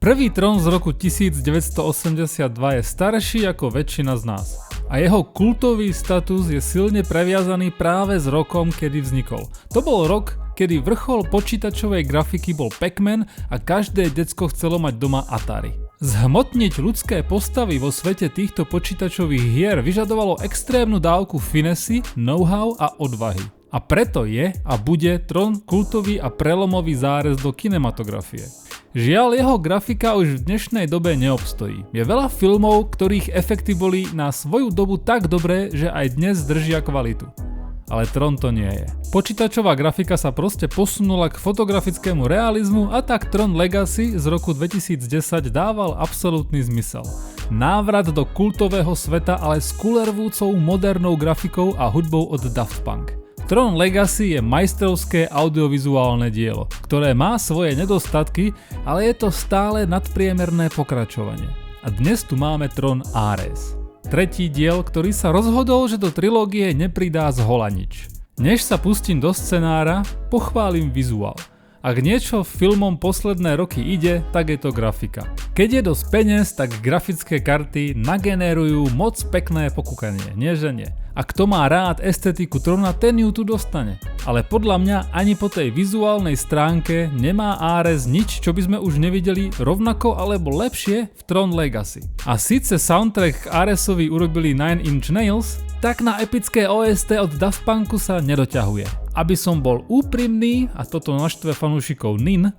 Prvý trón z roku 1982 je starší ako väčšina z nás. A jeho kultový status je silne previazaný práve s rokom, kedy vznikol. To bol rok, kedy vrchol počítačovej grafiky bol Pac-Man a každé decko chcelo mať doma Atari. Zhmotniť ľudské postavy vo svete týchto počítačových hier vyžadovalo extrémnu dávku finesy, know-how a odvahy. A preto je a bude Tron kultový a prelomový zárez do kinematografie. Žiaľ, jeho grafika už v dnešnej dobe neobstojí. Je veľa filmov, ktorých efekty boli na svoju dobu tak dobré, že aj dnes držia kvalitu. Ale Tron to nie je. Počítačová grafika sa proste posunula k fotografickému realizmu a tak Tron Legacy z roku 2010 dával absolútny zmysel. Návrat do kultového sveta, ale s kulervúcou modernou grafikou a hudbou od Daft Punk. Tron Legacy je majstrovské audiovizuálne dielo, ktoré má svoje nedostatky, ale je to stále nadpriemerné pokračovanie. A dnes tu máme Tron Ares. Tretí diel, ktorý sa rozhodol, že do trilógie nepridá zhola nič. Než sa pustím do scenára, pochválim vizuál. Ak niečo filmom posledné roky ide, tak je to grafika. Keď je dosť peniaz, tak grafické karty nagenerujú moc pekné pokúkanie, nie že nie. A kto má rád estetiku Trona, ten ju tu dostane. Ale podľa mňa ani po tej vizuálnej stránke nemá Ares nič, čo by sme už nevideli rovnako alebo lepšie v Tron Legacy. A síce soundtrack k Aresovi urobili Nine Inch Nails, tak na epické OST od Daft Punku sa nedoťahuje. Aby som bol úprimný, a toto naštve fanúšikov Nin,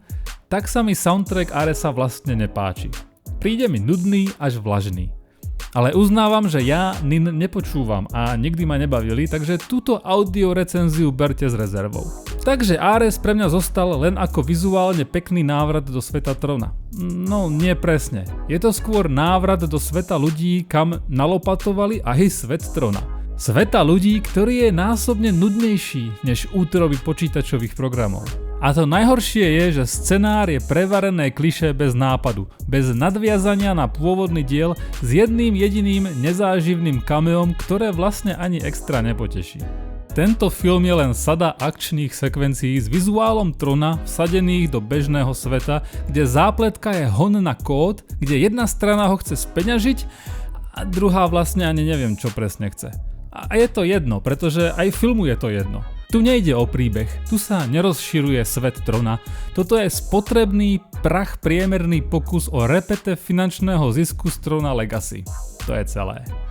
tak sa mi soundtrack Aresa vlastne nepáči. Príde mi nudný až vlažný. Ale uznávam, že ja Nin nepočúvam a nikdy ma nebavili, takže túto audio recenziu berte s rezervou. Takže Ares pre mňa zostal len ako vizuálne pekný návrat do sveta Trona. No nie presne. Je to skôr návrat do sveta ľudí, kam nalopatovali aj svet Trona. Sveta ľudí, ktorý je násobne nudnejší než útroby počítačových programov. A to najhoršie je, že scenár je prevarené klišé bez nápadu, bez nadviazania na pôvodný diel s jedným jediným nezáživným cameom, ktoré vlastne ani extra nepoteší. Tento film je len sada akčných sekvencií s vizuálom Trona vsadených do bežného sveta, kde zápletka je hon na kód, kde jedna strana ho chce speňažiť a druhá vlastne ani neviem, čo presne chce. A je to jedno, pretože aj filmu je to jedno. Tu nejde o príbeh, tu sa nerozširuje svet Trona. Toto je spotrebný, priemerný pokus o repete finančného zisku z Trona Legacy. To je celé.